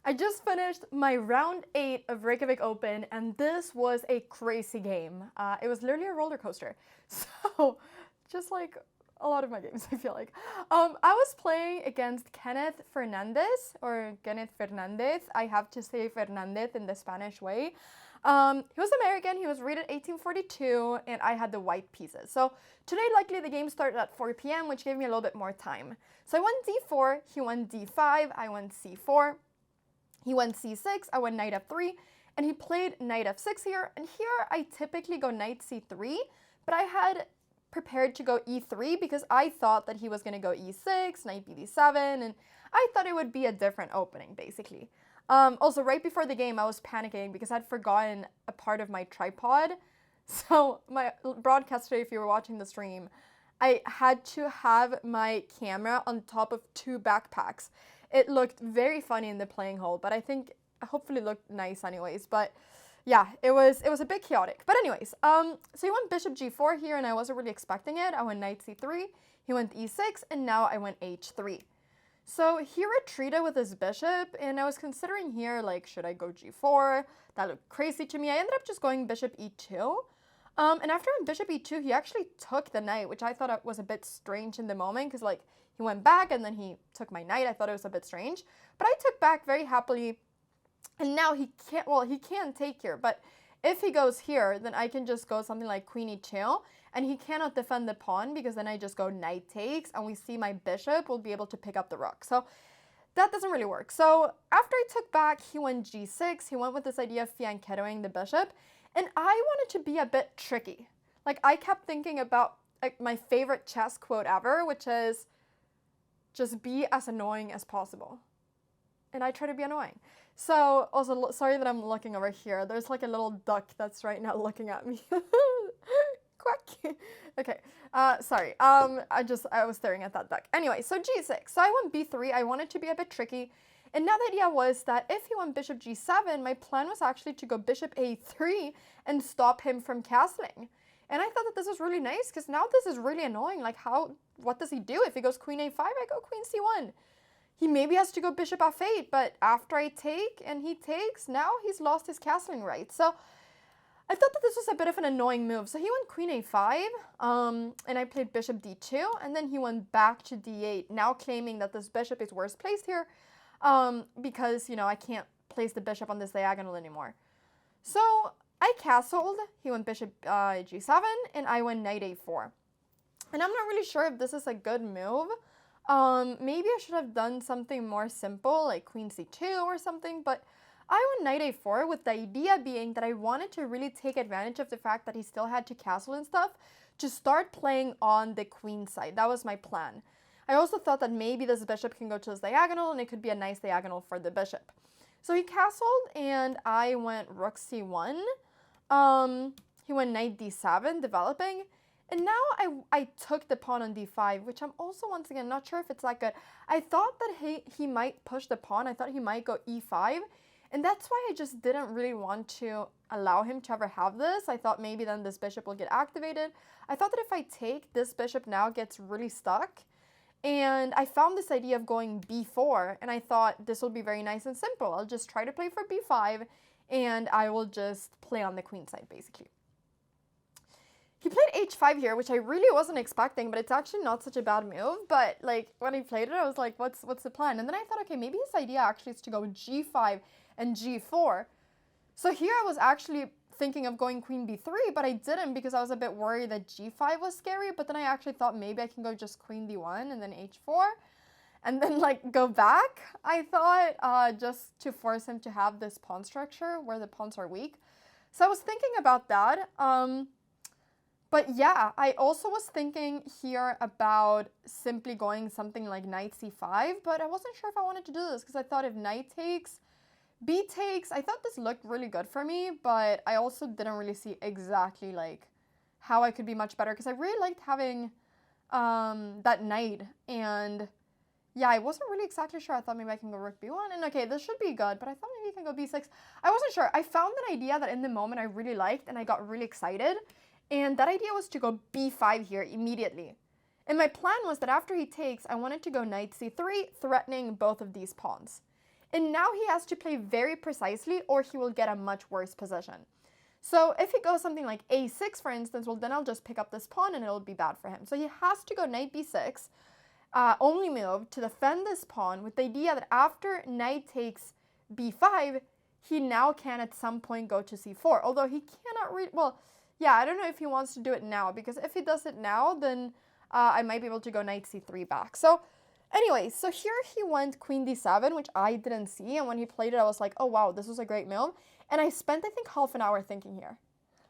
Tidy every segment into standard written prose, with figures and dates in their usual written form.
I just finished my round 8 of Reykjavik Open, and this was a crazy game. It was literally a roller coaster. So, just like a lot of my games, I feel like. I was playing against Kenneth Fernandez, or Kenneth Fernandez. I have to say Fernandez in the Spanish way. He was American, he was rated 1842, and I had the white pieces. So today, luckily, the game started at 4 p.m., which gave me a little bit more time. So I went d4, he went d5, I went c4. He went c6, I went knight f3, and he played knight f6 here. And here I typically go knight c3, but I had prepared to go e3 because I thought that he was going to go e6, knight bd7, and I thought it would be a different opening, basically. Also, right before the game, I was panicking because I'd forgotten a part of my tripod. So my broadcast today, if you were watching the stream, I had to have my camera on top of 2 backpacks. It looked very funny in the playing hole, but I think hopefully looked nice anyways. But yeah, it was a bit chaotic. But anyways, so he went bishop g4 here, and I wasn't really expecting it. I went knight c3, he went e6, and now I went h3. So he retreated with his bishop, and I was considering here, like, should I go g4? That looked crazy to me. I ended up just going bishop e2. And after on bishop e2, he actually took the knight, which I thought was a bit strange in the moment, because, like, he went back, and then he took my knight. I thought it was a bit strange. But I took back very happily, and now he can't, well, he can take here, but if he goes here, then I can just go something like queen e2, and he cannot defend the pawn because then I just go knight takes, and we see my bishop will be able to pick up the rook. So that doesn't really work. So after I took back, he went g6. He went with this idea of fianchettoing the bishop, and I wanted to be a bit tricky. Like, I kept thinking about, like, my favorite chess quote ever, which is, just be as annoying as possible. And I try to be annoying. So, also, sorry that I'm looking over here. There's like a little duck that's right now looking at me. Quack. Okay, sorry. I was staring at that duck. Anyway, so g6. So I went b3. I wanted to be a bit tricky. And now the idea was that if he went bishop g7, my plan was actually to go bishop a3 and stop him from castling. And I thought that this was really nice because now this is really annoying. Like, what does he do? If he goes queen a5, I go queen c1. He maybe has to go bishop f8, but after I take and he takes, now he's lost his castling right. So I thought that this was a bit of an annoying move. So he went queen a5, and I played bishop d2, and then he went back to d8, now claiming that this bishop is worse placed here because, you know, I can't place the bishop on this diagonal anymore. So I castled, he went bishop g7, and I went knight a4. And I'm not really sure if this is a good move. Maybe I should have done something more simple, like queen c2 or something, but I went knight a4 with the idea being that I wanted to really take advantage of the fact that he still had to castle and stuff to start playing on the queen side. That was my plan. I also thought that maybe this bishop can go to this diagonal, and it could be a nice diagonal for the bishop. So he castled, and I went rook c1. He went knight d7, developing. And now I took the pawn on d5, which I'm also, once again, not sure if it's that good. I thought that he might push the pawn. I thought he might go e5. And that's why I just didn't really want to allow him to ever have this. I thought maybe then this bishop will get activated. I thought that if I take, this bishop now gets really stuck. And I found this idea of going b4, and I thought this will be very nice and simple. I'll just try to play for b5, and I will just play on the queen side, basically. He played h5 here, which I really wasn't expecting, but it's actually not such a bad move. But like when he played it, I was like, what's the plan? And then I thought, okay, maybe his idea actually is to go g5 and g4. So here I was actually thinking of going queen b3, but I didn't because I was a bit worried that g5 was scary. But then I actually thought maybe I can go just queen d1 and then h4 and then like go back. I thought just to force him to have this pawn structure where the pawns are weak. So I was thinking about that. But yeah, I also was thinking here about simply going something like knight c5, but I wasn't sure if I wanted to do this because I thought if knight takes, b takes, I thought this looked really good for me, but I also didn't really see exactly like how I could be much better because I really liked having that knight. And yeah, I wasn't really exactly sure. I thought maybe I can go rook b1, and okay, this should be good, but I thought maybe I can go b6. I wasn't sure. I found an idea that in the moment I really liked, and I got really excited. And that idea was to go b5 here immediately. And my plan was that after he takes, I wanted to go knight c3, threatening both of these pawns. And now he has to play very precisely or he will get a much worse position. So if he goes something like a6, for instance, well, then I'll just pick up this pawn and it'll be bad for him. So he has to go knight b6, only move to defend this pawn with the idea that after knight takes b5, he now can at some point go to c4. Although he cannot read, well, yeah, I don't know if he wants to do it now, because if he does it now, then I might be able to go knight c3 back. So anyway, so here he went queen d7, which I didn't see. And when he played it, I was like, oh, wow, this was a great move. And I spent, I think, half an hour thinking here.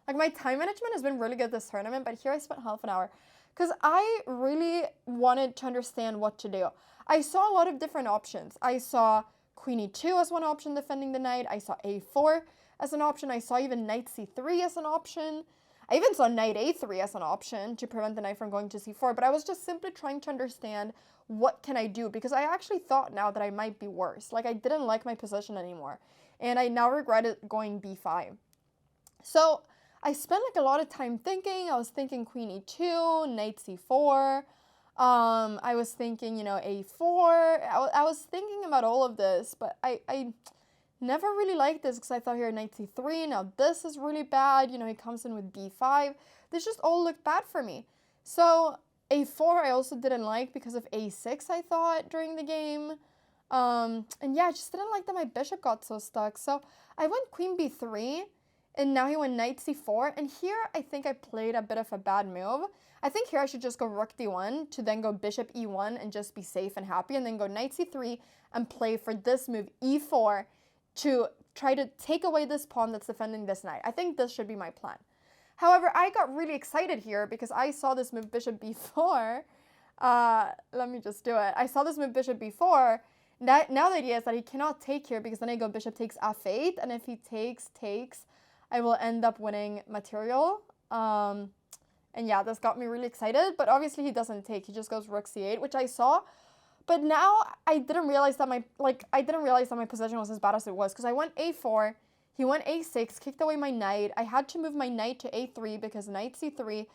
Like, my time management has been really good this tournament, but here I spent half an hour because I really wanted to understand what to do. I saw a lot of different options. I saw queen e2 as one option defending the knight. I saw a4 as an option. I saw even knight c3 as an option. I even saw knight a3 as an option to prevent the knight from going to c4. But I was just simply trying to understand what can I do, because I actually thought now that I might be worse. Like, I didn't like my position anymore. And I now regretted going b5. So I spent like a lot of time thinking. I was thinking queen e2, knight c4. I was thinking, you know, a4. I was thinking about all of this, but I never really liked this because I thought here knight c3. Now this is really bad. You know, he comes in with b5. This just all looked bad for me. So a4 I also didn't like because of a6, I thought, during the game. And yeah, I just didn't like that my bishop got so stuck. So I went queen b3, and now he went knight c4. And here I think I played a bit of a bad move. I think here I should just go rook d1 to then go bishop e1 and just be safe and happy, and then go knight c3 and play for this move e4 to try to take away this pawn that's defending this knight. I think this should be my plan. However, I got really excited here because I saw this move bishop b4. Let me just do it. I saw this move bishop b4. Now the idea is that he cannot take here, because then I go bishop takes f8, and if he takes, I will end up winning material. And yeah, this got me really excited, but obviously he doesn't take. He just goes rook c8, which I saw. But now I didn't realize that my position was as bad as it was, because I went a4, he went a6, kicked away my knight. I had to move my knight to a3 because knight c3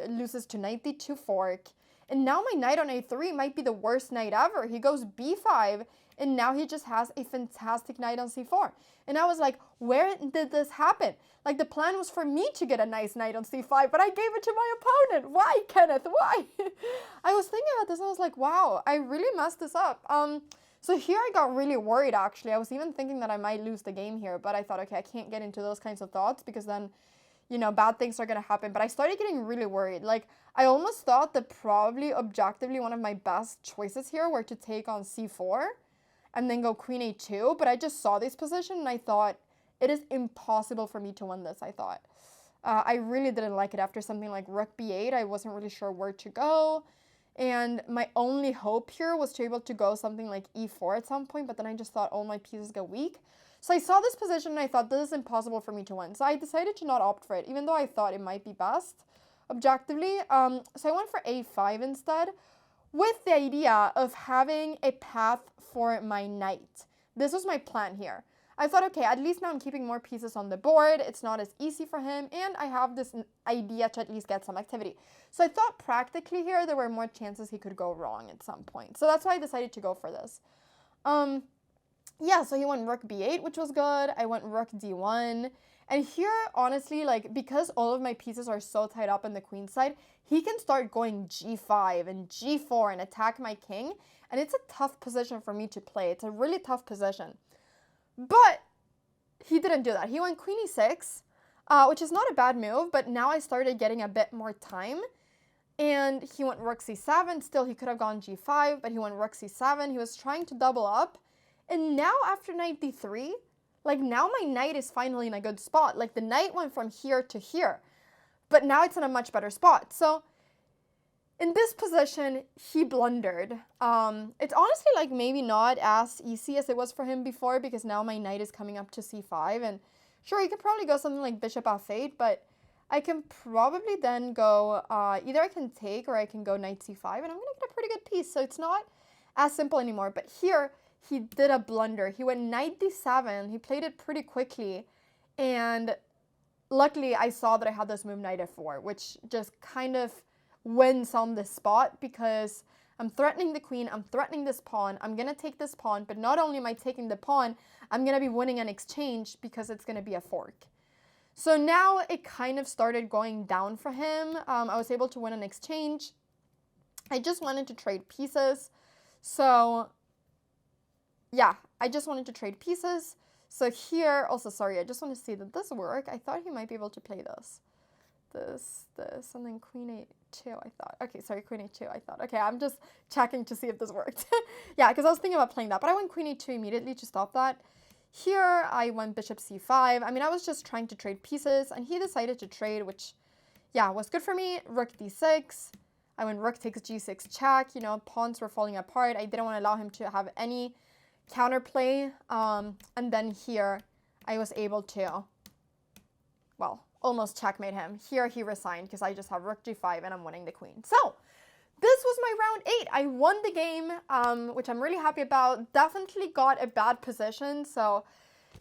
loses to knight d2 fork. And now my knight on a3 might be the worst knight ever. He goes b5, and now he just has a fantastic knight on c4. And I was like, where did this happen? Like, the plan was for me to get a nice knight on c5, but I gave it to my opponent. Why, Kenneth? Why? I was thinking about this, and I was like, wow, I really messed this up. So here I got really worried, actually. I was even thinking that I might lose the game here, but I thought, okay, I can't get into those kinds of thoughts, because then, you know, bad things are going to happen. But I started getting really worried. Like, I almost thought that probably objectively one of my best choices here were to take on c4 and then go queen a2. But I just saw this position and I thought, it is impossible for me to win this, I thought. I really didn't like it. After something like rook b8, I wasn't really sure where to go. And my only hope here was to be able to go something like e4 at some point. But then I just thought all my pieces get weak. So I saw this position and I thought, this is impossible for me to win. So I decided to not opt for it, even though I thought it might be best objectively. So I went for a5 instead, with the idea of having a path for my knight. This was my plan here. I thought, okay, at least now I'm keeping more pieces on the board. It's not as easy for him, and I have this idea to at least get some activity. So I thought practically here there were more chances he could go wrong at some point. So that's why I decided to go for this. Yeah, so he went rook b8, which was good. I went rook d1. And here, honestly, like, because all of my pieces are so tied up in the queen side, he can start going g5 and g4 and attack my king. And it's a tough position for me to play. It's a really tough position. But he didn't do that. He went queen e6, which is not a bad move, but now I started getting a bit more time. And he went rook c7. Still, he could have gone g5, but he went rook c7. He was trying to double up. And now after knight d3, like, now my knight is finally in a good spot. Like, the knight went from here to here, but now it's in a much better spot. So in this position, he blundered. It's honestly, like, maybe not as easy as it was for him before, because now my knight is coming up to c5. And sure, he could probably go something like bishop f8, but I can probably then go, either I can take or I can go knight c5, and I'm going to get a pretty good piece. So it's not as simple anymore. But here, he did a blunder. He went knight d7. He played it pretty quickly. And luckily, I saw that I had this move knight f4, which just kind of wins on the spot, because I'm threatening the queen, I'm threatening this pawn, I'm gonna take this pawn, but not only am I taking the pawn, I'm gonna be winning an exchange because it's gonna be a fork. So now it kind of started going down for him. I was able to win an exchange. I just wanted to trade pieces. So yeah, I just wanted to trade pieces. So here, also, sorry, I just want to see that this work. I thought he might be able to play this, and then queen a2, I thought. Okay, sorry, queen a2, I thought. Okay, I'm just checking to see if this worked. Yeah, because I was thinking about playing that, but I went queen a2 immediately to stop that. Here, I went bishop c5. I mean, I was just trying to trade pieces, and he decided to trade, which, yeah, was good for me. Rook d6. I went rook takes g6 check. You know, pawns were falling apart. I didn't want to allow him to have any counterplay. And then here, I was able to, well, almost checkmate him. Here, he resigned because I just have rook g5, and I'm winning the queen. So this was my round 8. I won the game, which I'm really happy about. Definitely got a bad position. So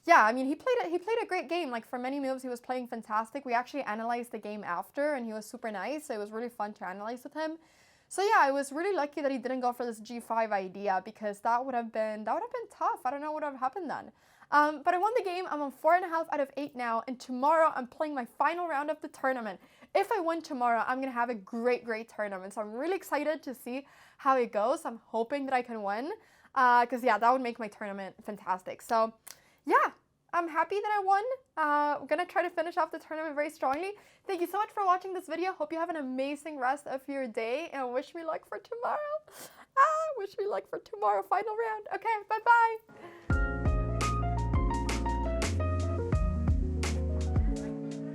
yeah, I mean, he played a great game. Like, for many moves, he was playing fantastic. We actually analyzed the game after, and he was super nice. So it was really fun to analyze with him. So yeah, I was really lucky that he didn't go for this g5 idea, because that would have been tough. I don't know what would have happened then. But I won the game. I'm on 4.5 out of 8 now, and tomorrow I'm playing my final round of the tournament. If I win tomorrow, I'm gonna have a great tournament. So I'm really excited to see how it goes. I'm hoping that I can win, because yeah, that would make my tournament fantastic. So yeah, I'm happy that I won. I'm gonna try to finish off the tournament very strongly. Thank you so much for watching this video. Hope you have an amazing rest of your day, and wish me luck for tomorrow. Wish me luck for tomorrow, final round. Okay, bye-bye.